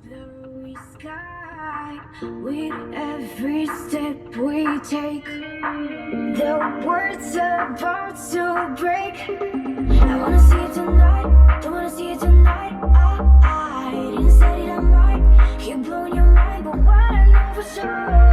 blurry sky. With every step we take, the world's about to break. I wanna see it tonight, don't wanna see it tonight. I didn't say that I might keep blowing your mind, but what I know for sure